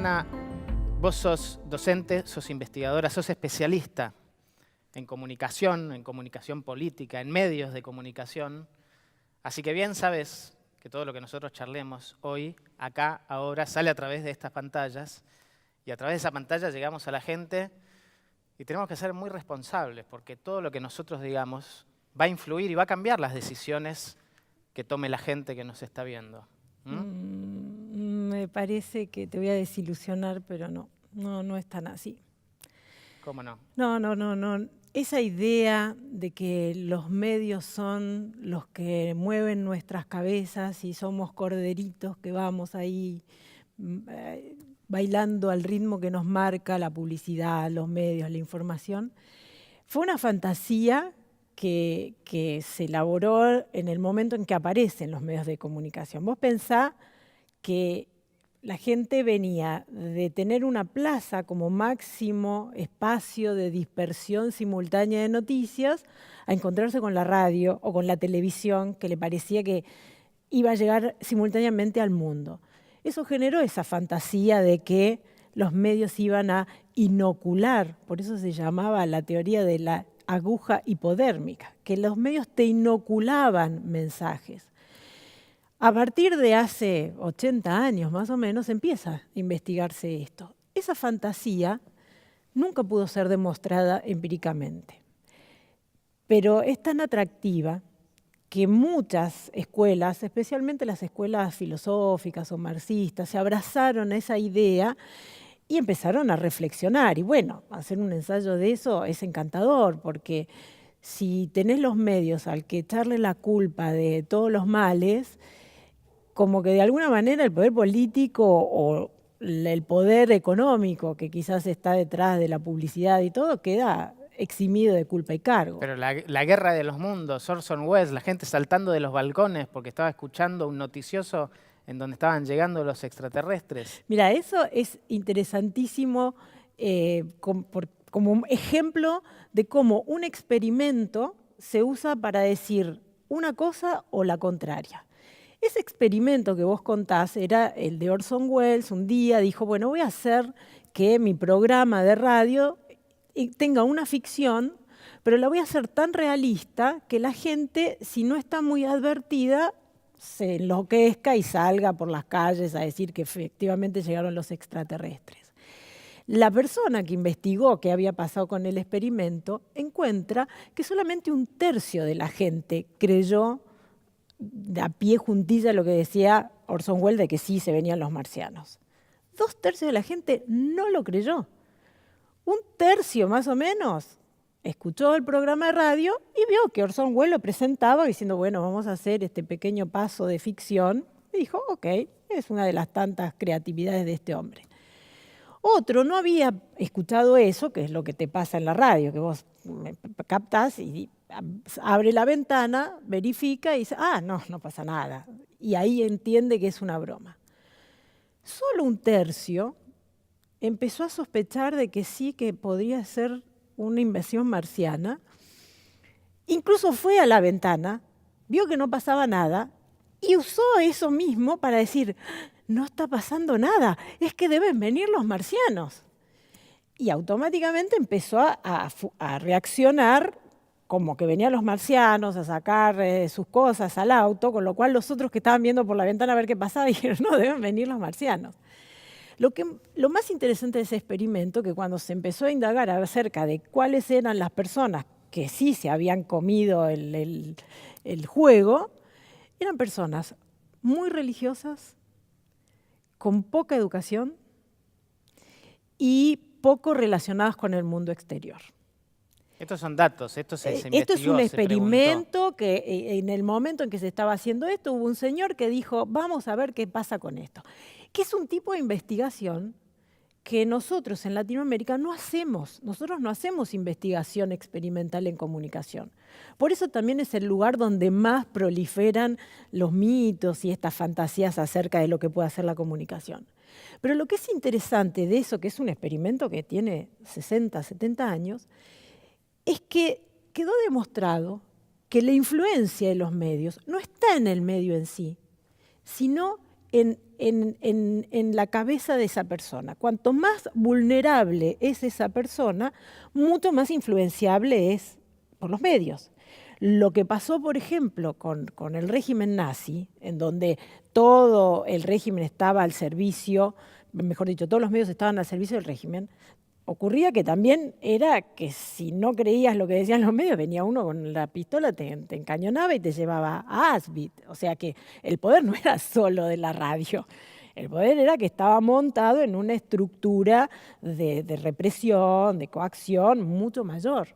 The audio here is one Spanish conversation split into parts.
Ana, vos sos docente, sos investigadora, sos especialista en comunicación política, en medios de comunicación. Así que bien sabes que todo lo que nosotros charlemos hoy, acá, ahora, sale a través de estas pantallas. Y a través de esa pantalla llegamos a la gente y tenemos que ser muy responsables porque todo lo que nosotros digamos va a influir y va a cambiar las decisiones que tome la gente que nos está viendo. Me parece que te voy a desilusionar, pero no es tan así. ¿Cómo no? No. Esa idea de que los medios son los que mueven nuestras cabezas y somos corderitos que vamos ahí bailando al ritmo que nos marca la publicidad, los medios, la información, fue una fantasía que se elaboró en el momento en que aparecen los medios de comunicación. Vos pensá que la gente venía de tener una plaza como máximo espacio de dispersión simultánea de noticias a encontrarse con la radio o con la televisión que le parecía que iba a llegar simultáneamente al mundo. Eso generó esa fantasía de que los medios iban a inocular, por eso se llamaba la teoría de la aguja hipodérmica, que los medios te inoculaban mensajes. A partir de hace 80 años más o menos empieza a investigarse esto. Esa fantasía nunca pudo ser demostrada empíricamente, pero es tan atractiva que muchas escuelas, especialmente las escuelas filosóficas o marxistas, se abrazaron a esa idea y empezaron a reflexionar. Y bueno, hacer un ensayo de eso es encantador, porque si tenés los medios al que echarle la culpa de todos los males, como que de alguna manera el poder político o el poder económico que quizás está detrás de la publicidad y todo queda eximido de culpa y cargo. Pero la guerra de los mundos, Orson Welles, la gente saltando de los balcones porque estaba escuchando un noticioso en donde estaban llegando los extraterrestres. Mira, eso es interesantísimo como un ejemplo de cómo un experimento se usa para decir una cosa o la contraria. Ese experimento que vos contás era el de Orson Welles. Un día dijo, bueno, voy a hacer que mi programa de radio tenga una ficción, pero la voy a hacer tan realista que la gente, si no está muy advertida, se enloquezca y salga por las calles a decir que efectivamente llegaron los extraterrestres. La persona que investigó qué había pasado con el experimento encuentra que solamente 1/3 de la gente creyó a pie juntilla lo que decía Orson Welles de que sí se venían los marcianos. 2/3 de la gente no lo creyó. 1/3 más o menos escuchó el programa de radio y vio que Orson Welles lo presentaba diciendo, bueno, vamos a hacer este pequeño paso de ficción. Y dijo, ok, es una de las tantas creatividades de este hombre. Otro no había escuchado eso, que es lo que te pasa en la radio, que vos captás y abre la ventana, verifica y dice, no pasa nada. Y ahí entiende que es una broma. Solo 1/3 empezó a sospechar de que sí, que podría ser una invasión marciana. Incluso fue a la ventana, vio que no pasaba nada y usó eso mismo para decir, no está pasando nada, es que deben venir los marcianos. Y automáticamente empezó a reaccionar como que venían los marcianos a sacar sus cosas al auto, con lo cual los otros que estaban viendo por la ventana a ver qué pasaba dijeron, no, deben venir los marcianos. Lo más interesante de ese experimento, que cuando se empezó a indagar acerca de cuáles eran las personas que sí se habían comido el juego, eran personas muy religiosas, con poca educación y poco relacionadas con el mundo exterior. Estos son datos, esto se investigó, esto es un experimento que en el momento en que se estaba haciendo esto, hubo un señor que dijo, vamos a ver qué pasa con esto. Que es un tipo de investigación que nosotros en Latinoamérica no hacemos. Nosotros no hacemos investigación experimental en comunicación. Por eso también es el lugar donde más proliferan los mitos y estas fantasías acerca de lo que puede hacer la comunicación. Pero lo que es interesante de eso, que es un experimento que tiene 60, 70 años, es que quedó demostrado que la influencia de los medios no está en el medio en sí, sino en en la cabeza de esa persona. Cuanto más vulnerable es esa persona, mucho más influenciable es por los medios. Lo que pasó, por ejemplo, con el régimen nazi, en donde todo el régimen estaba al servicio, mejor dicho, todos los medios estaban al servicio del régimen, ocurría que también era que si no creías lo que decían los medios, venía uno con la pistola, te encañonaba y te llevaba a Auschwitz. O sea que el poder no era solo de la radio, el poder era que estaba montado en una estructura de represión, de coacción mucho mayor.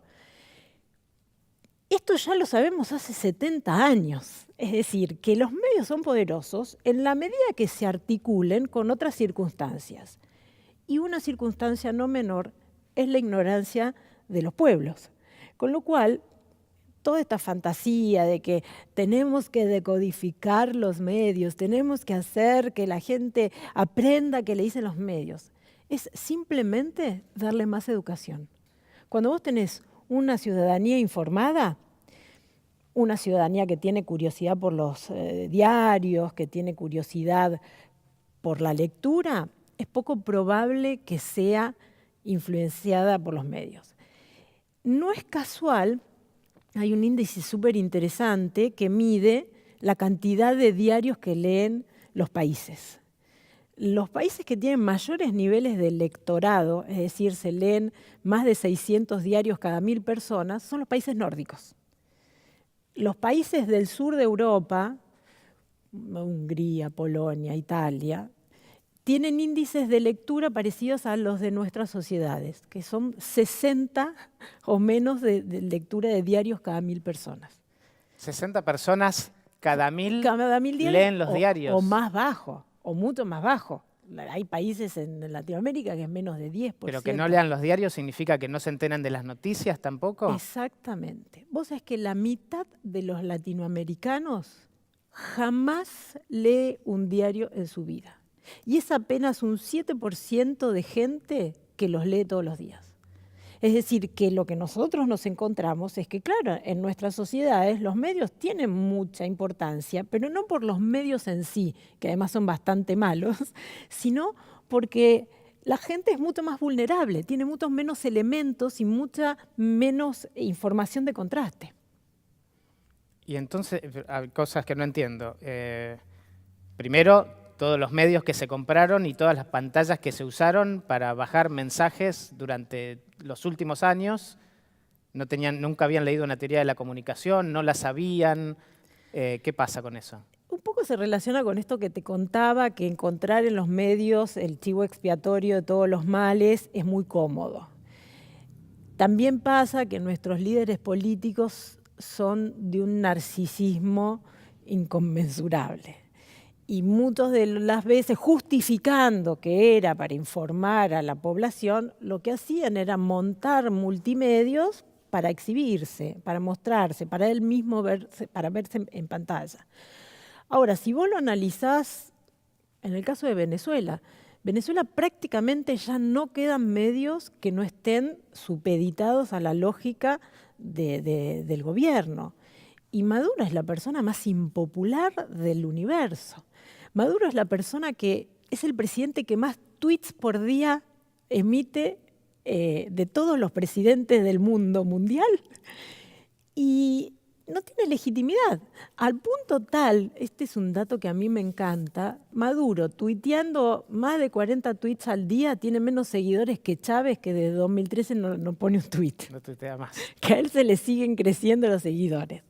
Esto ya lo sabemos hace 70 años, es decir, que los medios son poderosos en la medida que se articulen con otras circunstancias. Y una circunstancia no menor es la ignorancia de los pueblos. Con lo cual, toda esta fantasía de que tenemos que decodificar los medios, tenemos que hacer que la gente aprenda qué le dicen los medios, es simplemente darle más educación. Cuando vos tenés una ciudadanía informada, una ciudadanía que tiene curiosidad por los diarios, que tiene curiosidad por la lectura, es poco probable que sea influenciada por los medios. No es casual, hay un índice súper interesante que mide la cantidad de diarios que leen los países. Los países que tienen mayores niveles de lectorado, es decir, se leen más de 600 diarios cada 1000 personas, son los países nórdicos. Los países del sur de Europa, Hungría, Polonia, Italia, tienen índices de lectura parecidos a los de nuestras sociedades, que son 60 o menos de lectura de diarios cada 1000 personas. 60 personas cada 1000 diarios leen los diarios. O más bajo, o mucho más bajo. Hay países en Latinoamérica que es menos de 10%. Pero que no lean los diarios significa que no se enteran de las noticias tampoco. Exactamente. Vos sabés que la mitad de los latinoamericanos jamás lee un diario en su vida. Y es apenas un 7% de gente que los lee todos los días. Es decir, que lo que nosotros nos encontramos es que, claro, en nuestras sociedades los medios tienen mucha importancia, pero no por los medios en sí, que además son bastante malos, sino porque la gente es mucho más vulnerable, tiene muchos menos elementos y mucha menos información de contraste. Y entonces, hay cosas que no entiendo. Primero, todos los medios que se compraron y todas las pantallas que se usaron para bajar mensajes durante los últimos años, nunca habían leído una teoría de la comunicación, no la sabían. ¿Qué pasa con eso? Un poco se relaciona con esto que te contaba, que encontrar en los medios el chivo expiatorio de todos los males es muy cómodo. También pasa que nuestros líderes políticos son de un narcisismo inconmensurable. Y muchas de las veces, justificando que era para informar a la población, lo que hacían era montar multimedios para exhibirse, para mostrarse, para él mismo verse, para verse en pantalla. Ahora, si vos lo analizás, en el caso de Venezuela, Venezuela prácticamente ya no quedan medios que no estén supeditados a la lógica del gobierno. Y Maduro es la persona más impopular del universo. Maduro es la persona que es el presidente que más tweets por día emite de todos los presidentes del mundo mundial. Y no tiene legitimidad. Al punto tal, este es un dato que a mí me encanta, Maduro tuiteando más de 40 tweets al día tiene menos seguidores que Chávez, que desde 2013 no pone un tweet. No tuitea más. Que a él se le siguen creciendo los seguidores.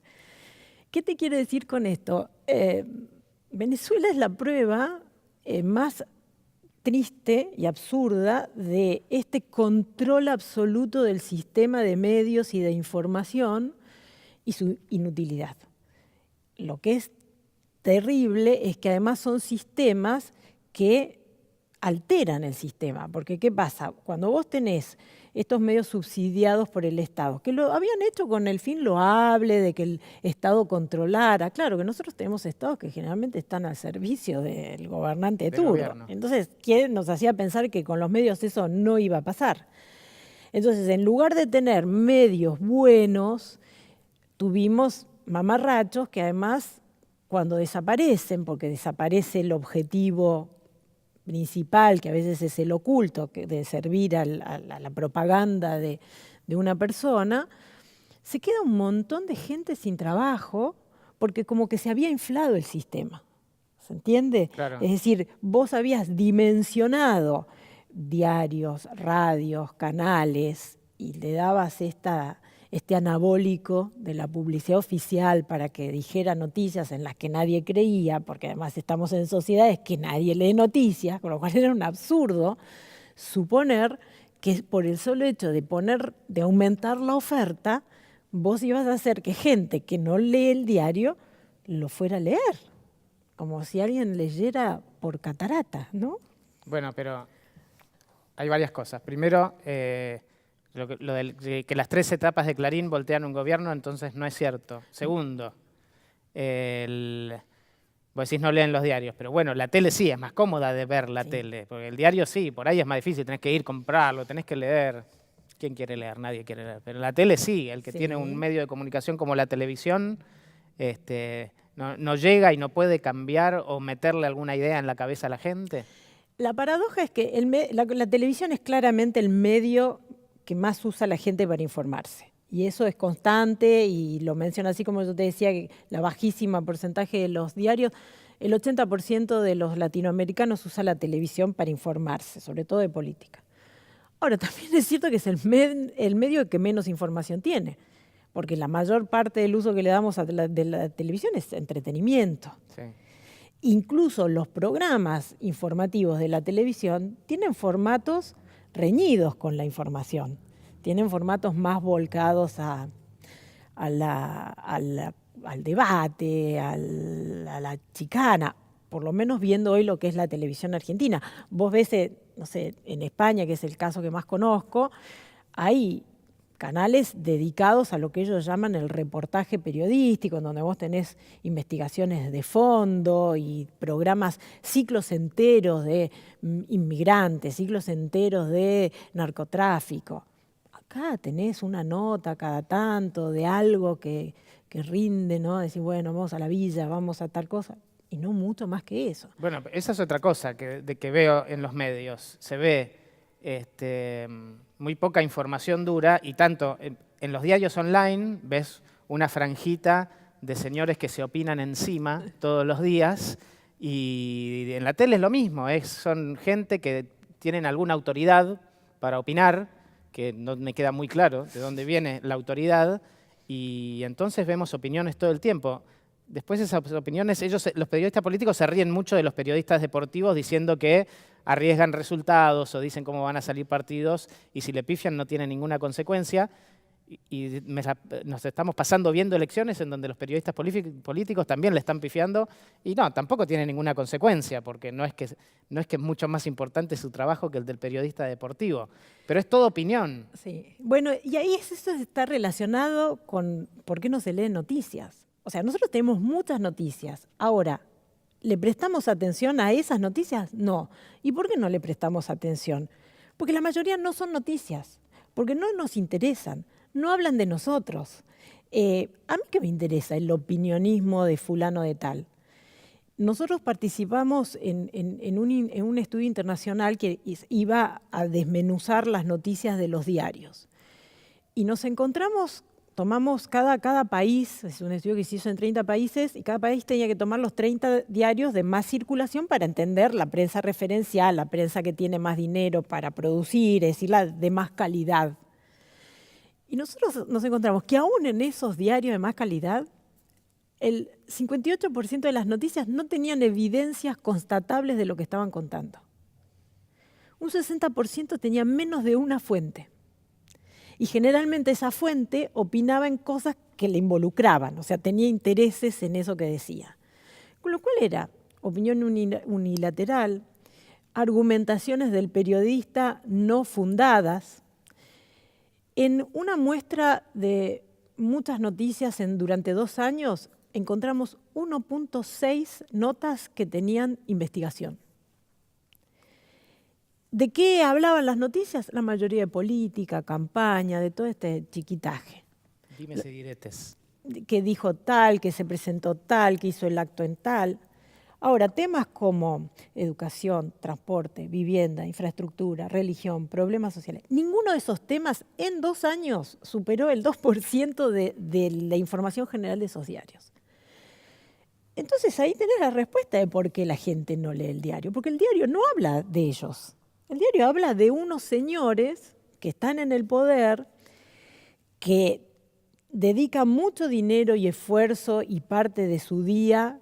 ¿Qué te quiero decir con esto? Venezuela es la prueba más triste y absurda de este control absoluto del sistema de medios y de información y su inutilidad. Lo que es terrible es que además son sistemas que alteran el sistema, porque ¿qué pasa? Cuando vos tenés estos medios subsidiados por el Estado, que lo habían hecho con el fin loable de que el Estado controlara. Claro que nosotros tenemos estados que generalmente están al servicio del gobernante de turno. Gobierno. Entonces, ¿quién nos hacía pensar que con los medios eso no iba a pasar? Entonces, en lugar de tener medios buenos, tuvimos mamarrachos que además cuando desaparecen, porque desaparece el objetivo principal, que a veces es el oculto, de servir a la propaganda de una persona, se queda un montón de gente sin trabajo porque como que se había inflado el sistema. ¿Se entiende? Claro. Es decir, vos habías dimensionado diarios, radios, canales y le dabas este anabólico de la publicidad oficial para que dijera noticias en las que nadie creía, porque además estamos en sociedades que nadie lee noticias, con lo cual era un absurdo suponer que por el solo hecho de aumentar la oferta, vos ibas a hacer que gente que no lee el diario lo fuera a leer, como si alguien leyera por catarata, ¿no? Bueno, pero hay varias cosas. Primero, de que las 3 etapas de Clarín voltean un gobierno, entonces no es cierto. Segundo, vos decís no leen los diarios, pero bueno, la tele sí, es más cómoda de ver la tele, porque el diario sí, por ahí es más difícil, tenés que ir a comprarlo, tenés que leer. ¿Quién quiere leer? Nadie quiere leer. Pero la tele sí, el que tiene un medio de comunicación como la televisión, no llega y no puede cambiar o meterle alguna idea en la cabeza a la gente. La paradoja es que la televisión es claramente el medio que más usa la gente para informarse. Y eso es constante y lo menciono así como yo te decía, que la bajísima porcentaje de los diarios, el 80% de los latinoamericanos usa la televisión para informarse, sobre todo de política. Ahora, también es cierto que es el medio que menos información tiene, porque la mayor parte del uso que le damos de la televisión es entretenimiento. Sí. Incluso los programas informativos de la televisión tienen formatos reñidos con la información, tienen formatos más volcados al debate, a la chicana, por lo menos viendo hoy lo que es la televisión argentina. Vos ves, no sé, en España, que es el caso que más conozco, hay canales dedicados a lo que ellos llaman el reportaje periodístico, en donde vos tenés investigaciones de fondo y programas, ciclos enteros de inmigrantes, ciclos enteros de narcotráfico. Acá tenés una nota cada tanto de algo que rinde, ¿no? Decir, bueno, vamos a la villa, vamos a tal cosa. Y no mucho más que eso. Bueno, esa es otra cosa que veo en los medios. Se ve muy poca información dura y tanto en los diarios online ves una franjita de señores que se opinan encima todos los días y en la tele es lo mismo. Son gente que tienen alguna autoridad para opinar, que no me queda muy claro de dónde viene la autoridad y entonces vemos opiniones todo el tiempo. Después esas opiniones, los periodistas políticos se ríen mucho de los periodistas deportivos diciendo que arriesgan resultados o dicen cómo van a salir partidos y si le pifian no tiene ninguna consecuencia. Y nos estamos pasando viendo elecciones en donde los periodistas políticos también le están pifiando y no, tampoco tiene ninguna consecuencia porque no es que es mucho más importante su trabajo que el del periodista deportivo, pero es toda opinión. Sí, bueno, y ahí eso está relacionado con por qué no se leen noticias. O sea, nosotros tenemos muchas noticias. Ahora, ¿le prestamos atención a esas noticias? No. ¿Y por qué no le prestamos atención? Porque la mayoría no son noticias, porque no nos interesan, no hablan de nosotros. ¿A mí qué me interesa el opinionismo de fulano de tal? Nosotros participamos en un estudio internacional que iba a desmenuzar las noticias de los diarios. Y nos encontramos... Tomamos cada país, es un estudio que se hizo en 30 países, y cada país tenía que tomar los 30 diarios de más circulación para entender la prensa referencial, la prensa que tiene más dinero para producir, es decir, la de más calidad. Y nosotros nos encontramos que aún en esos diarios de más calidad, el 58% de las noticias no tenían evidencias constatables de lo que estaban contando. Un 60% tenía menos de una fuente. Y generalmente esa fuente opinaba en cosas que le involucraban, o sea, tenía intereses en eso que decía. Con lo cual era opinión unilateral, argumentaciones del periodista no fundadas. En una muestra de muchas noticias durante 2 años, encontramos 1.6 notas que tenían investigación. ¿De qué hablaban las noticias? La mayoría de política, campaña, de todo este chiquitaje. Dimes y diretes. que dijo tal, que se presentó tal, que hizo el acto en tal. Ahora, temas como educación, transporte, vivienda, infraestructura, religión, problemas sociales, ninguno de esos temas en 2 años superó el 2% de la información general de esos diarios. Entonces ahí tenés la respuesta de por qué la gente no lee el diario, porque el diario no habla de ellos. El diario habla de unos señores que están en el poder, que dedican mucho dinero y esfuerzo y parte de su día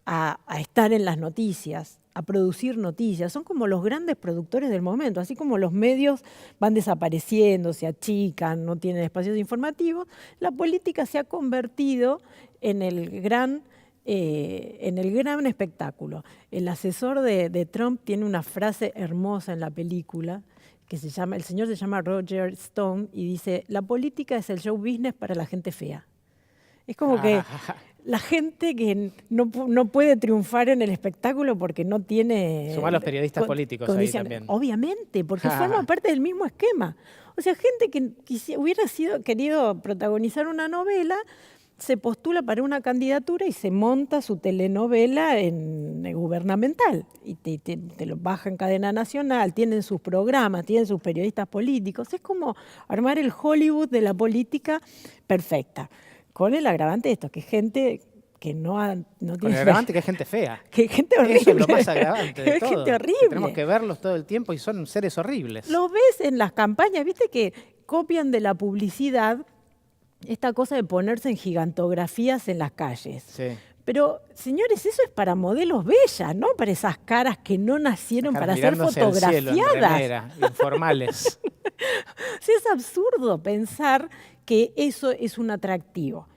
a estar en las noticias, a producir noticias. Son como los grandes productores del momento, así como los medios van desapareciendo, se achican, no tienen espacios informativos, la política se ha convertido en el gran espectáculo. El asesor de Trump tiene una frase hermosa en la película, que el señor se llama Roger Stone, y dice: la política es el show business para la gente fea. Es como que la gente que no puede triunfar en el espectáculo porque no tiene... Sumar los periodistas políticos ahí también. Obviamente, porque forma parte del mismo esquema. O sea, gente que hubiera querido protagonizar una novela, se postula para una candidatura y se monta su telenovela gubernamental. Y te lo baja en cadena nacional, tienen sus programas, tienen sus periodistas políticos. Es como armar el Hollywood de la política perfecta. Con el agravante de esto, que es gente que no tiene... Con el agravante que es gente fea. Que es gente horrible. Eso es lo más agravante de todo. Es gente horrible. Que tenemos que verlos todo el tiempo y son seres horribles. Los ves en las campañas, viste que copian de la publicidad esta cosa de ponerse en gigantografías en las calles. Sí. Pero, señores, eso es para modelos bellas, ¿no? Para esas caras que no nacieron para ser fotografiadas. Informales. Sí, es absurdo pensar que eso es un atractivo.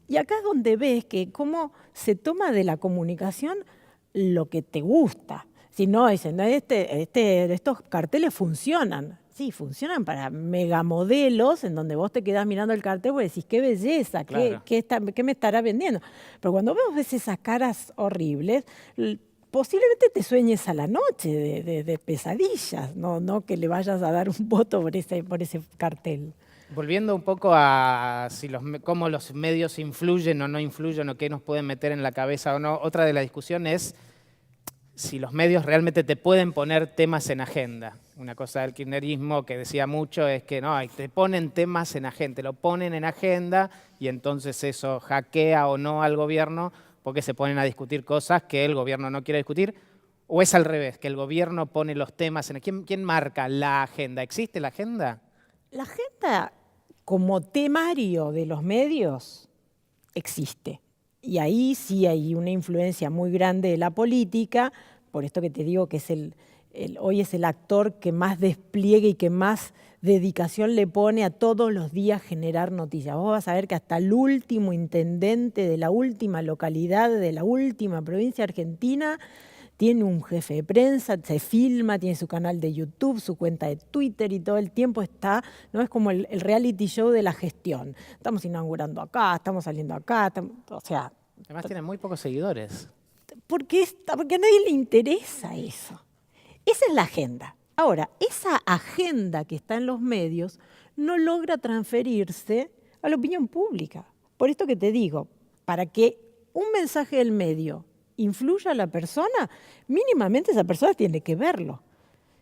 Y acá es donde ves que cómo se toma de la comunicación lo que te gusta. Si no, dicen, estos carteles funcionan. Sí, funcionan para megamodelos en donde vos te quedás mirando el cartel y decís, qué belleza, claro. ¿Qué me estará vendiendo? Pero cuando vos ves esas caras horribles, posiblemente te sueñes a la noche de pesadillas, no que le vayas a dar un voto por ese cartel. Volviendo un poco a cómo los medios influyen o no influyen o qué nos pueden meter en la cabeza o no, otra de la discusión es si los medios realmente te pueden poner temas en agenda. Una cosa del kirchnerismo que decía mucho es que no, te ponen temas en agenda, te lo ponen en agenda y entonces eso hackea o no al gobierno porque se ponen a discutir cosas que el gobierno no quiere discutir. ¿O es al revés, que el gobierno pone los temas en... ¿Quién marca la agenda? ¿Existe la agenda? La agenda como temario de los medios existe. Y ahí sí hay una influencia muy grande de la política, por esto que te digo que es hoy es el actor que más despliegue y que más dedicación le pone a todos los días generar noticias. Vos vas a ver que hasta el último intendente de la última localidad, de la última provincia argentina, tiene un jefe de prensa, se filma, tiene su canal de YouTube, su cuenta de Twitter y todo el tiempo está, ¿no? Es como el reality show de la gestión. Estamos inaugurando acá, estamos saliendo acá, o sea... Además tiene muy pocos seguidores. Porque a nadie le interesa eso. Esa es la agenda. Ahora, esa agenda que está en los medios no logra transferirse a la opinión pública. Por esto que te digo, para que un mensaje del medio influya a la persona, mínimamente esa persona tiene que verlo.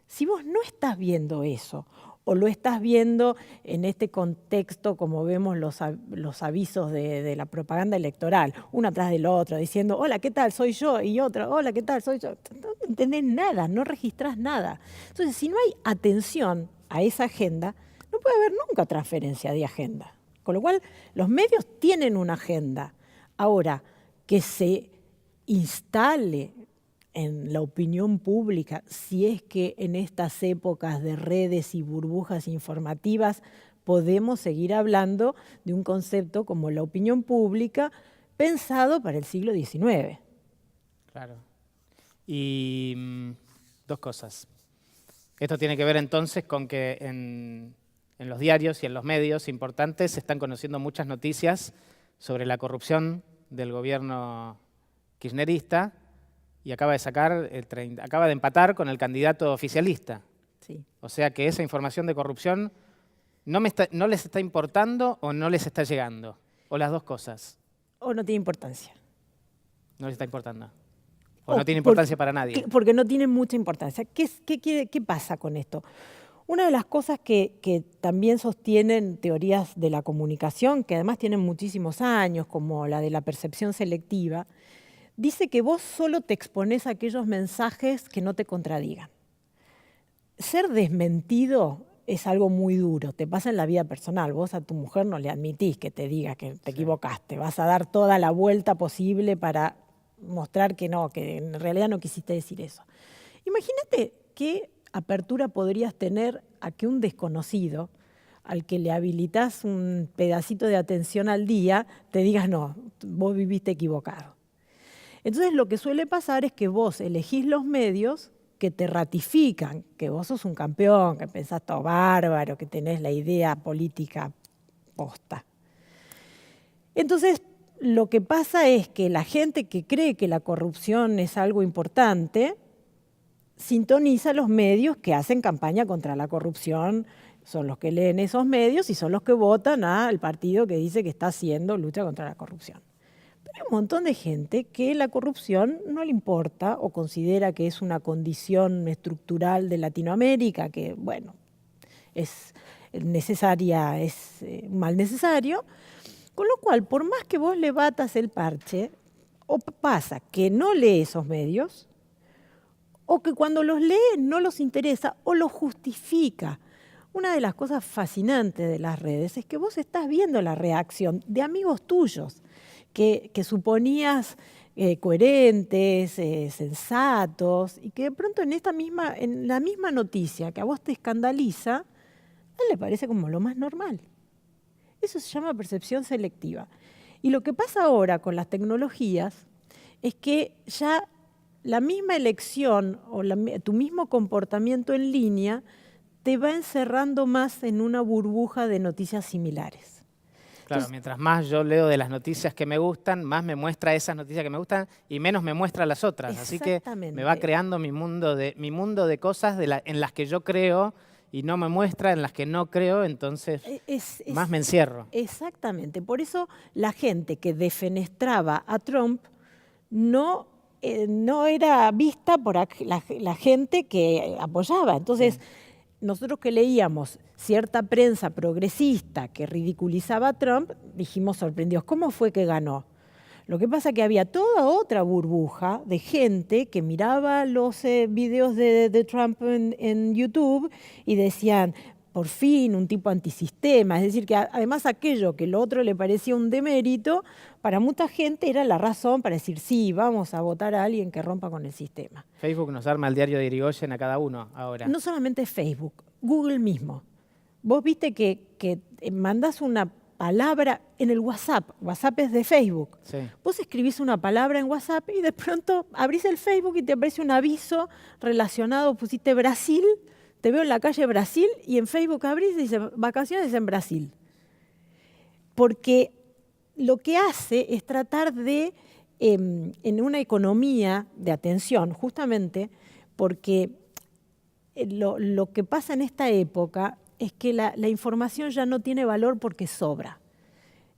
Si vos no estás viendo eso, o lo estás viendo en este contexto como vemos los avisos de la propaganda electoral, uno atrás del otro, diciendo, hola, ¿qué tal? Soy yo, y otro, hola, ¿qué tal? Soy yo. No entendés nada, no registrás nada. Entonces, si no hay atención a esa agenda, no puede haber nunca transferencia de agenda. Con lo cual, los medios tienen una agenda. Ahora, que se instale en la opinión pública, si es que en estas épocas de redes y burbujas informativas podemos seguir hablando de un concepto como la opinión pública pensado para el siglo XIX. Claro. Y dos cosas. Esto tiene que ver entonces con que en los diarios y en los medios importantes se están conociendo muchas noticias sobre la corrupción del gobierno kirchnerista y acaba de empatar con el candidato oficialista. Sí. O sea que esa información de corrupción no les está importando o no les está llegando. ¿O las dos cosas? ¿O no tiene importancia? No le está importando. ¿O no tiene importancia para nadie? Porque no tiene mucha importancia. ¿Qué pasa con esto? Una de las cosas que también sostienen teorías de la comunicación, que además tienen muchísimos años, como la de la percepción selectiva, dice que vos solo te exponés a aquellos mensajes que no te contradigan. Ser desmentido es algo muy duro, te pasa en la vida personal. Vos a tu mujer no le admitís que te diga que te equivocaste, vas a dar toda la vuelta posible para mostrar que no, que en realidad no quisiste decir eso. Imagínate qué apertura podrías tener a que un desconocido, al que le habilitas un pedacito de atención al día, te digas, no, vos viviste equivocado. Entonces lo que suele pasar es que vos elegís los medios que te ratifican, que vos sos un campeón, que pensás todo bárbaro, que tenés la idea política posta. Entonces, lo que pasa es que la gente que cree que la corrupción es algo importante, sintoniza los medios que hacen campaña contra la corrupción, son los que leen esos medios y son los que votan al partido que dice que está haciendo lucha contra la corrupción. Pero hay un montón de gente que la corrupción no le importa o considera que es una condición estructural de Latinoamérica, que, bueno, es necesaria, es un mal necesario, con lo cual, por más que vos le batas el parche, o pasa que no lee esos medios, o que cuando los lee no los interesa o los justifica. Una de las cosas fascinantes de las redes es que vos estás viendo la reacción de amigos tuyos que suponías coherentes, sensatos, y que de pronto en la misma noticia que a vos te escandaliza, a él le parece como lo más normal. Eso se llama percepción selectiva. Y lo que pasa ahora con las tecnologías es que ya la misma elección o tu mismo comportamiento en línea te va encerrando más en una burbuja de noticias similares. Claro, entonces, mientras más yo leo de las noticias que me gustan, más me muestra esas noticias que me gustan y menos me muestra las otras. Así que me va creando mi mundo de cosas en las que yo creo y no me muestra en las que no creo, entonces más me encierro. Exactamente. Por eso la gente que defenestraba a Trump no era vista por la gente que apoyaba. Entonces, nosotros que leíamos cierta prensa progresista que ridiculizaba a Trump, dijimos sorprendidos, ¿cómo fue que ganó? Lo que pasa es que había toda otra burbuja de gente que miraba los videos de Trump en YouTube y decían, por fin, un tipo antisistema. Es decir, que además aquello que el otro le parecía un demérito, para mucha gente era la razón para decir, sí, vamos a votar a alguien que rompa con el sistema. Facebook nos arma el diario de Irigoyen a cada uno ahora. No solamente Facebook, Google mismo. Vos viste que mandás una palabra en el WhatsApp es de Facebook. Sí. Vos escribís una palabra en WhatsApp y de pronto abrís el Facebook y te aparece un aviso relacionado, pusiste Brasil, te veo en la calle Brasil y en Facebook abrís y dice vacaciones en Brasil. Porque lo que hace es tratar de, en una economía de atención, justamente porque lo que pasa en esta época es que la información ya no tiene valor porque sobra.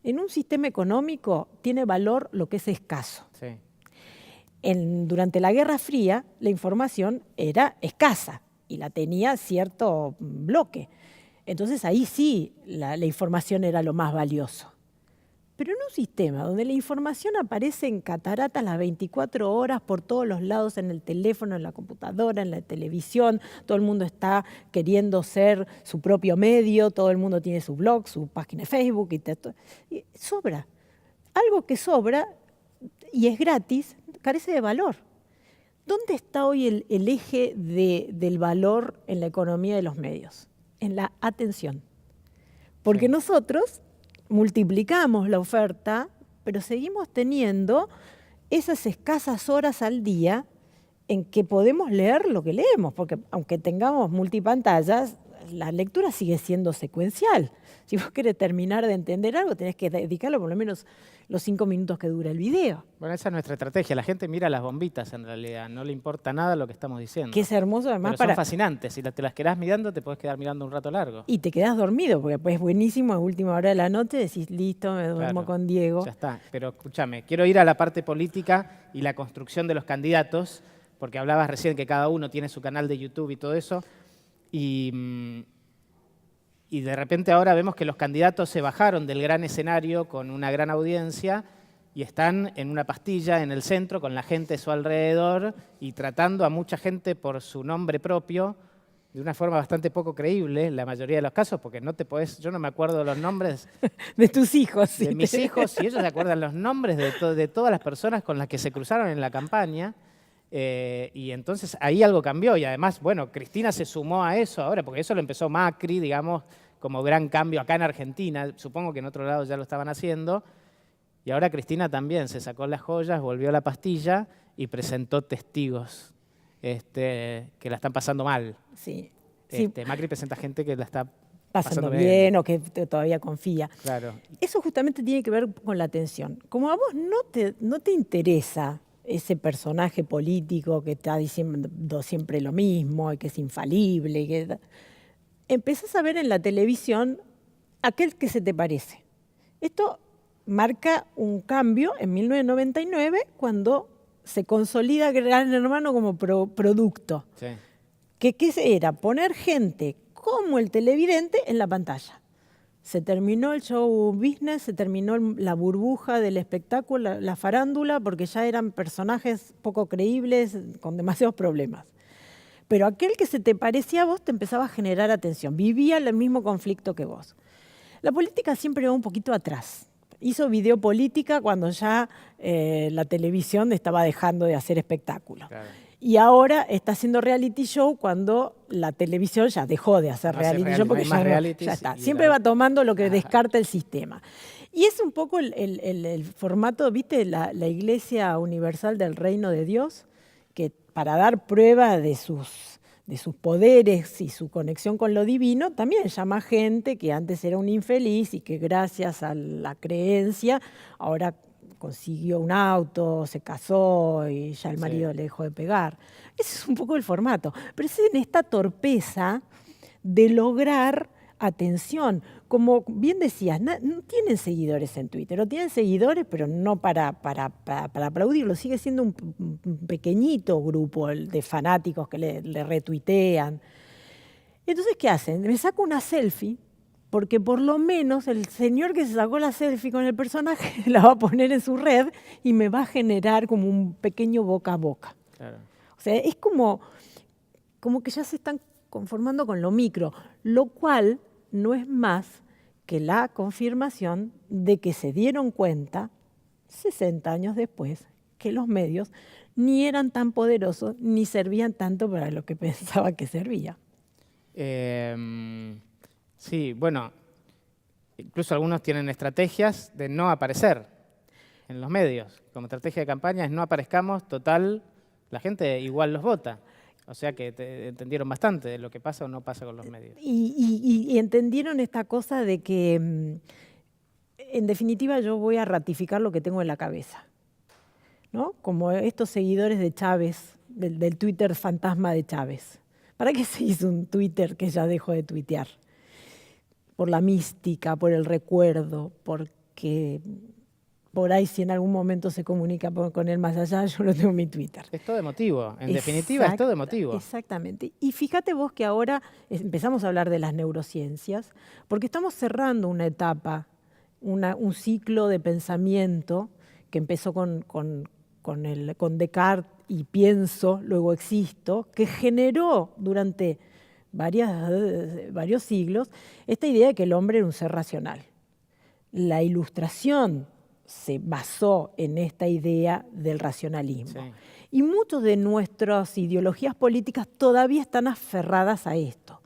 En un sistema económico tiene valor lo que es escaso. Sí. Durante la Guerra Fría la información era escasa y la tenía cierto bloque. Entonces ahí sí la información era lo más valioso. Pero en un sistema donde la información aparece en cataratas las 24 horas por todos los lados, en el teléfono, en la computadora, en la televisión, todo el mundo está queriendo ser su propio medio, todo el mundo tiene su blog, su página de Facebook, y sobra. Algo que sobra y es gratis, carece de valor. ¿Dónde está hoy el eje del valor en la economía de los medios? En la atención. Porque nosotros multiplicamos la oferta, pero seguimos teniendo esas escasas horas al día en que podemos leer lo que leemos, porque aunque tengamos multipantallas, la lectura sigue siendo secuencial. Si vos querés terminar de entender algo, tenés que dedicarlo por lo menos los 5 minutos que dura el video. Bueno, esa es nuestra estrategia. La gente mira las bombitas en realidad, no le importa nada lo que estamos diciendo. Que es hermoso además Pero son fascinantes. Si te las quedás mirando, te podés quedar mirando un rato largo. Y te quedás dormido, porque después es buenísimo, a última hora de la noche decís, listo, me duermo con Diego. Ya está. Pero escúchame, quiero ir a la parte política y la construcción de los candidatos, porque hablabas recién que cada uno tiene su canal de YouTube y todo eso. Y de repente ahora vemos que los candidatos se bajaron del gran escenario con una gran audiencia y están en una pastilla en el centro con la gente a su alrededor y tratando a mucha gente por su nombre propio de una forma bastante poco creíble en la mayoría de los casos, porque no te podés, yo no me acuerdo los nombres de tus hijos. De mis hijos, y ellos se acuerdan los nombres de todas las personas con las que se cruzaron en la campaña. Y entonces ahí algo cambió y además, bueno, Cristina se sumó a eso ahora, porque eso lo empezó Macri, digamos, como gran cambio acá en Argentina, supongo que en otro lado ya lo estaban haciendo, y ahora Cristina también se sacó las joyas, volvió a la pastilla y presentó testigos que la están pasando mal. Sí. Macri presenta gente que la está pasando bien o que todavía confía. Claro. Eso justamente tiene que ver con la atención. Como a vos no te interesa ese personaje político que está diciendo siempre lo mismo y que es infalible, empezás a ver en la televisión aquel que se te parece. Esto marca un cambio en 1999 cuando se consolida Gran Hermano como producto. Sí. ¿Qué era? Poner gente como el televidente en la pantalla. Se terminó el show business, se terminó la burbuja del espectáculo, la farándula, porque ya eran personajes poco creíbles, con demasiados problemas. Pero aquel que se te parecía a vos te empezaba a generar atención, vivía el mismo conflicto que vos. La política siempre va un poquito atrás. Hizo videopolítica cuando ya la televisión estaba dejando de hacer espectáculos. Claro. Y ahora está haciendo reality show cuando la televisión ya dejó de hacer reality show porque ya está. Siempre va tomando lo que descarta el sistema. Y es un poco el formato, ¿viste? La Iglesia Universal del Reino de Dios, que para dar prueba de sus poderes y su conexión con lo divino, también llama gente que antes era un infeliz y que gracias a la creencia ahora consiguió un auto, se casó y ya el marido le dejó de pegar. Ese es un poco el formato. Pero es en esta torpeza de lograr atención. Como bien decías, no tienen seguidores en Twitter, o tienen seguidores, pero no para aplaudirlo. Sigue siendo un pequeñito grupo de fanáticos que le retuitean. Entonces, ¿qué hacen? Me saco una selfie, porque por lo menos el señor que se sacó la selfie con el personaje la va a poner en su red y me va a generar como un pequeño boca a boca. Claro. O sea, es como que ya se están conformando con lo micro, lo cual no es más que la confirmación de que se dieron cuenta, 60 años después, que los medios ni eran tan poderosos ni servían tanto para lo que pensaba que servía. Sí, bueno, incluso algunos tienen estrategias de no aparecer en los medios. Como estrategia de campaña es no aparezcamos, total, la gente igual los vota. O sea que entendieron bastante de lo que pasa o no pasa con los medios. Y entendieron esta cosa de que, en definitiva, yo voy a ratificar lo que tengo en la cabeza, ¿no? Como estos seguidores de Chávez, del Twitter fantasma de Chávez. ¿Para qué se hizo un Twitter que ya dejó de tuitear? Por la mística, por el recuerdo, porque por ahí si en algún momento se comunica con él más allá, yo lo tengo en mi Twitter. Es todo emotivo, en definitiva es todo emotivo. Exactamente. Y fíjate vos que ahora empezamos a hablar de las neurociencias, porque estamos cerrando una etapa, un ciclo de pensamiento que empezó con Descartes y pienso, luego existo, que generó durante varios siglos esta idea de que el hombre era un ser racional. La Ilustración se basó en esta idea del racionalismo. Sí. Y muchas de nuestras ideologías políticas todavía están aferradas a esto.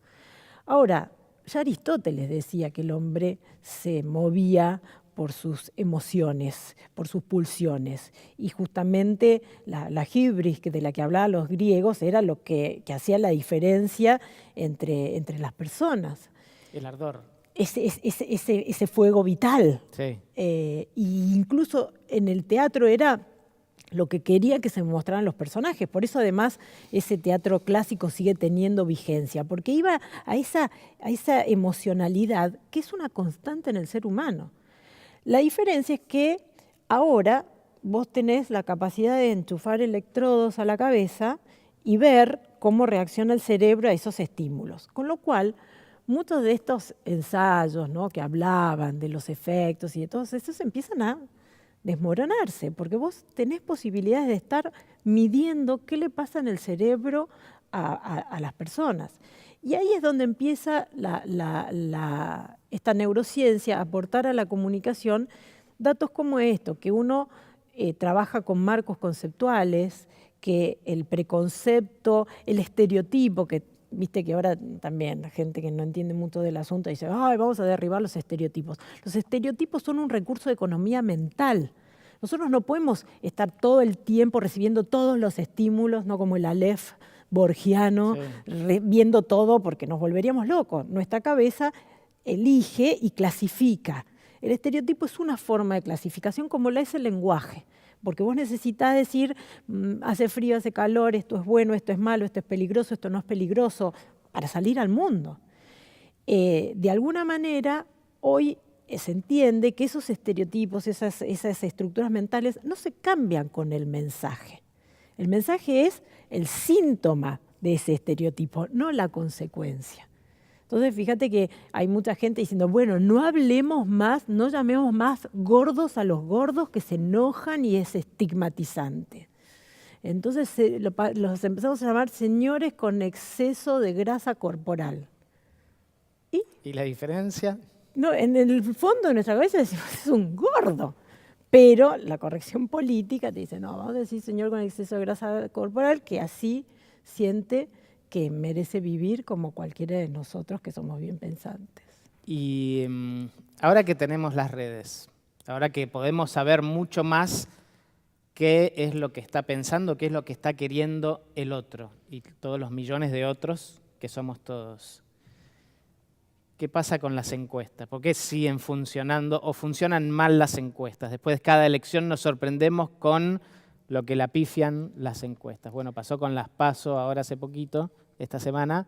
Ahora, ya Aristóteles decía que el hombre se movía por sus emociones, por sus pulsiones. Y justamente la hibris de la que hablaban los griegos era lo que hacía la diferencia entre las personas. El ardor. Ese fuego vital. Sí. Y incluso en el teatro era lo que quería que se mostraran los personajes. Por eso además ese teatro clásico sigue teniendo vigencia, porque iba a esa emocionalidad que es una constante en el ser humano. La diferencia es que ahora vos tenés la capacidad de enchufar electrodos a la cabeza y ver cómo reacciona el cerebro a esos estímulos. Con lo cual, muchos de estos ensayos, ¿no?, que hablaban de los efectos y de todos estos empiezan a desmoronarse, porque vos tenés posibilidades de estar midiendo qué le pasa en el cerebro a las personas. Y ahí es donde empieza esta neurociencia a aportar a la comunicación datos como esto, que uno trabaja con marcos conceptuales, que el preconcepto, el estereotipo, que viste que ahora también la gente que no entiende mucho del asunto dice, ay, vamos a derribar los estereotipos. Los estereotipos son un recurso de economía mental. Nosotros no podemos estar todo el tiempo recibiendo todos los estímulos, no como el Aleph borgiano, sí, viendo todo porque nos volveríamos locos. Nuestra cabeza elige y clasifica. El estereotipo es una forma de clasificación como la es el lenguaje. Porque vos necesitás decir, hace frío, hace calor, esto es bueno, esto es malo, esto es peligroso, esto no es peligroso, para salir al mundo. De alguna manera, hoy se entiende que esos estereotipos, esas estructuras mentales, no se cambian con el mensaje. El mensaje es el síntoma de ese estereotipo, no la consecuencia. Entonces, fíjate que hay mucha gente diciendo, bueno, no hablemos más, no llamemos más gordos a los gordos que se enojan y es estigmatizante. Entonces los empezamos a llamar señores con exceso de grasa corporal. ¿Y la diferencia? No, en el fondo de nuestra cabeza decimos, es un gordo. Pero la corrección política te dice, no, vamos a decir señor con exceso de grasa corporal, que así siente que merece vivir como cualquiera de nosotros que somos bien pensantes. Y ahora que tenemos las redes, ahora que podemos saber mucho más qué es lo que está pensando, qué es lo que está queriendo el otro y todos los millones de otros que somos todos, ¿qué pasa con las encuestas? ¿Por qué siguen funcionando o funcionan mal las encuestas? Después de cada elección nos sorprendemos con lo que la pifian las encuestas. Bueno, pasó con las PASO ahora hace poquito, esta semana,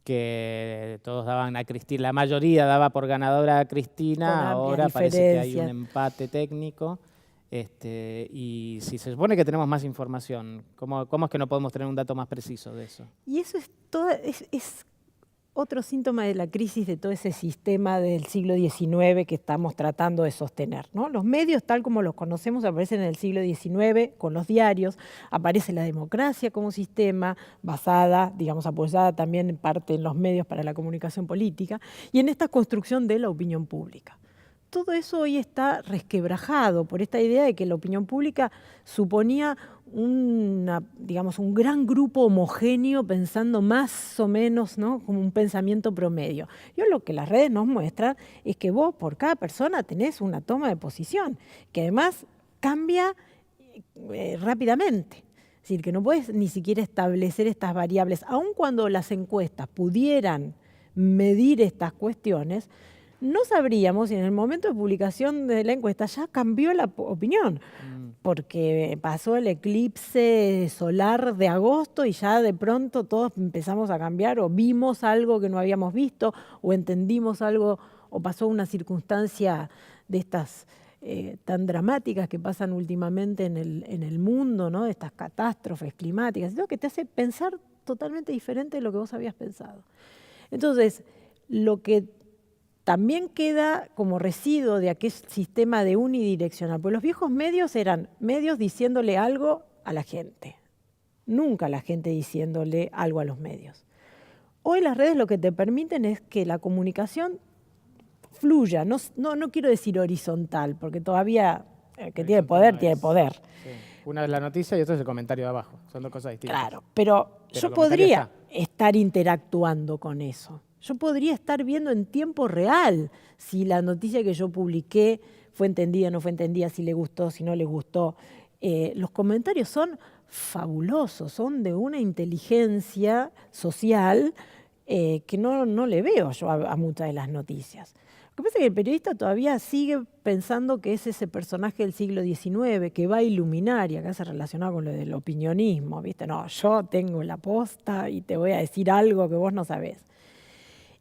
que todos daban a Cristina, la mayoría daba por ganadora a Cristina, ahora parece que hay un empate técnico. Y si se supone que tenemos más información, ¿cómo es que no podemos tener un dato más preciso de eso? Y eso es otro síntoma de la crisis de todo ese sistema del siglo XIX que estamos tratando de sostener, ¿no? Los medios, tal como los conocemos, aparecen en el siglo XIX con los diarios, aparece la democracia como sistema, basada, digamos, apoyada también en parte en los medios para la comunicación política, y en esta construcción de la opinión pública. Todo eso hoy está resquebrajado por esta idea de que la opinión pública suponía un gran grupo homogéneo pensando más o menos, ¿no?, como un pensamiento promedio. Y lo que las redes nos muestran es que vos por cada persona tenés una toma de posición, que además cambia rápidamente. Es decir, que no puedes ni siquiera establecer estas variables, aun cuando las encuestas pudieran medir estas cuestiones. No sabríamos si en el momento de publicación de la encuesta ya cambió la opinión, porque pasó el eclipse solar de agosto y ya de pronto todos empezamos a cambiar o vimos algo que no habíamos visto o entendimos algo o pasó una circunstancia de estas tan dramáticas que pasan últimamente en el mundo, ¿no?, de estas catástrofes climáticas, lo que te hace pensar totalmente diferente de lo que vos habías pensado. Entonces, lo que también queda como residuo de aquel sistema de unidireccional, porque los viejos medios eran medios diciéndole algo a la gente, nunca la gente diciéndole algo a los medios. Hoy las redes lo que te permiten es que la comunicación fluya, no quiero decir horizontal, porque todavía el que tiene poder, tiene poder. Sí. Una es la noticia y otra es el comentario de abajo, son dos cosas distintas. Claro, pero yo podría estar interactuando con eso. Yo podría estar viendo en tiempo real si la noticia que yo publiqué fue entendida, no fue entendida, si le gustó, si no le gustó. Los comentarios son fabulosos, son de una inteligencia social que no le veo yo a muchas de las noticias. Lo que pasa es que el periodista todavía sigue pensando que es ese personaje del siglo XIX que va a iluminar, y acá se relaciona con lo del opinionismo, ¿viste? No, yo tengo la posta y te voy a decir algo que vos no sabés.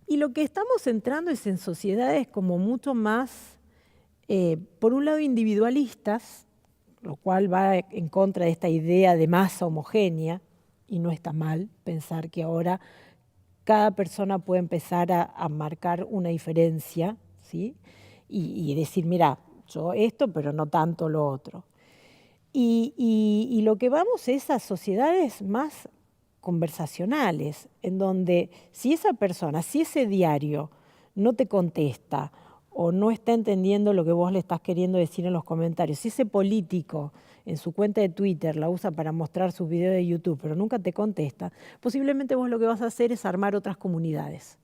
Y lo que estamos entrando es en sociedades como mucho más, por un lado, individualistas, lo cual va en contra de esta idea de masa homogénea, y no está mal pensar que ahora cada persona puede empezar a marcar una diferencia, ¿sí? Y decir, mira, yo esto, pero no tanto lo otro. Y lo que vamos es a sociedades más conversacionales, en donde si esa persona, si ese diario no te contesta o no está entendiendo lo que vos le estás queriendo decir en los comentarios, si ese político en su cuenta de Twitter la usa para mostrar sus videos de YouTube, pero nunca te contesta, posiblemente vos lo que vas a hacer es armar otras comunidades,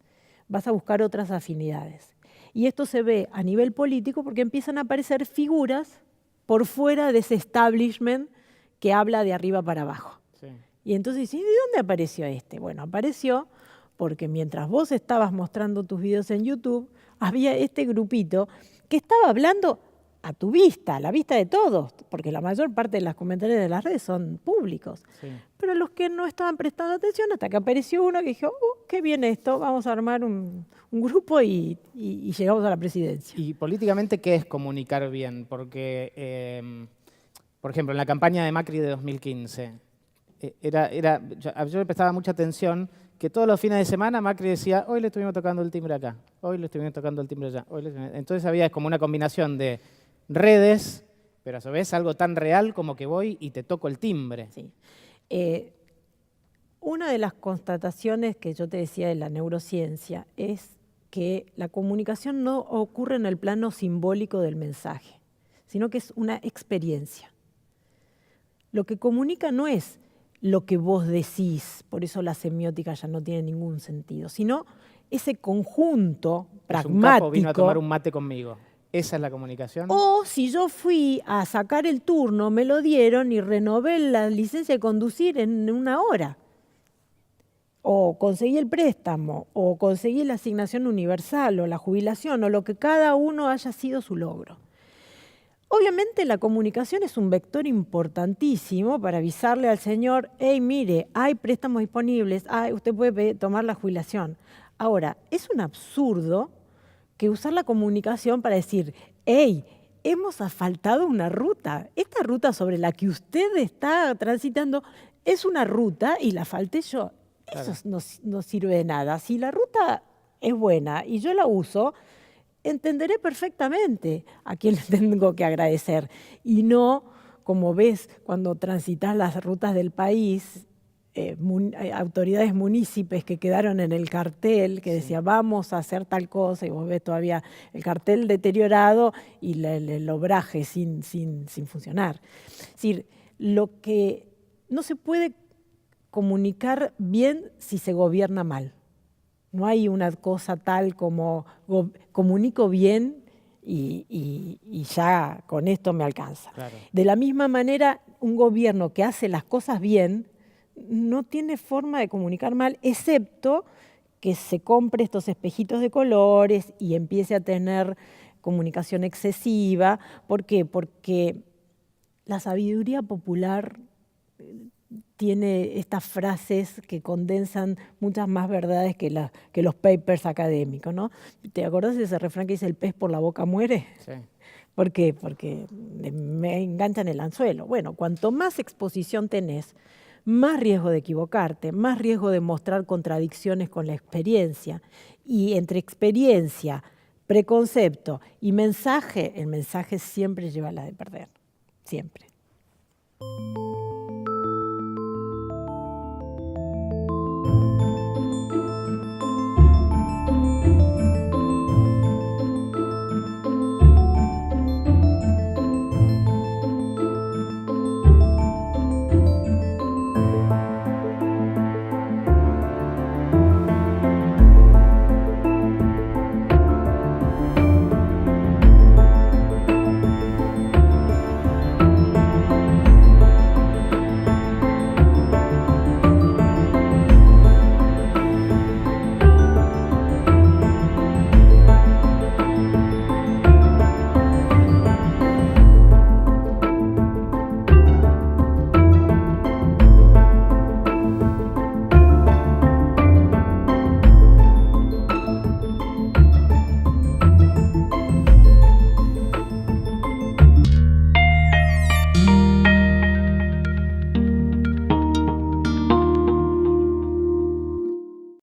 vas a buscar otras afinidades. Y esto se ve a nivel político porque empiezan a aparecer figuras por fuera de ese establishment que habla de arriba para abajo. Sí. Y entonces, ¿y de dónde apareció este? Bueno, apareció porque mientras vos estabas mostrando tus videos en YouTube, había este grupito que estaba hablando a tu vista, a la vista de todos, porque la mayor parte de los comentarios de las redes son públicos. Sí. Pero los que no estaban prestando atención, hasta que apareció uno que dijo, qué bien esto, vamos a armar un grupo y llegamos a la presidencia. Y políticamente, ¿qué es comunicar bien? Porque, por ejemplo, en la campaña de Macri de 2015, yo le prestaba mucha atención que todos los fines de semana Macri decía, hoy le estuvimos tocando el timbre acá, hoy le estuvimos tocando el timbre allá. Entonces había como una combinación de redes, pero a su vez algo tan real como que voy y te toco el timbre. Sí. Una de las constataciones que yo te decía de la neurociencia es que la comunicación no ocurre en el plano simbólico del mensaje, sino que es una experiencia. Lo que comunica no es lo que vos decís, por eso la semiótica ya no tiene ningún sentido, sino ese conjunto pragmático. Un capo vino a tomar un mate conmigo. ¿Esa es la comunicación? O si yo fui a sacar el turno, me lo dieron y renové la licencia de conducir en 1 hora. O conseguí el préstamo, o conseguí la asignación universal, o la jubilación, o lo que cada uno haya sido su logro. Obviamente la comunicación es un vector importantísimo para avisarle al señor, hey, mire, hay préstamos disponibles, usted puede tomar la jubilación. Ahora, es un absurdo que usar la comunicación para decir, hey, hemos asfaltado una ruta. Esta ruta sobre la que usted está transitando es una ruta y la asfalté yo. Claro. Eso no sirve de nada. Si la ruta es buena y yo la uso, entenderé perfectamente a quién le tengo que agradecer. Y no, como ves, cuando transitas las rutas del país, autoridades munícipes que quedaron en el cartel, que decía vamos a hacer tal cosa, y vos ves todavía el cartel deteriorado y el obraje sin funcionar. Es decir, lo que no se puede comunicar bien si se gobierna mal. No hay una cosa tal como comunico bien y ya con esto me alcanza. Claro. De la misma manera, un gobierno que hace las cosas bien no tiene forma de comunicar mal, excepto que se compre estos espejitos de colores y empiece a tener comunicación excesiva. ¿Por qué? Porque la sabiduría popular tiene estas frases que condensan muchas más verdades que los papers académicos, ¿no? ¿Te acordás de ese refrán que dice el pez por la boca muere? Sí. ¿Por qué? Porque me enganchan el anzuelo. Bueno, cuanto más exposición tenés, más riesgo de equivocarte, más riesgo de mostrar contradicciones con la experiencia. Y entre experiencia, preconcepto y mensaje, el mensaje siempre lleva a la de perder. Siempre.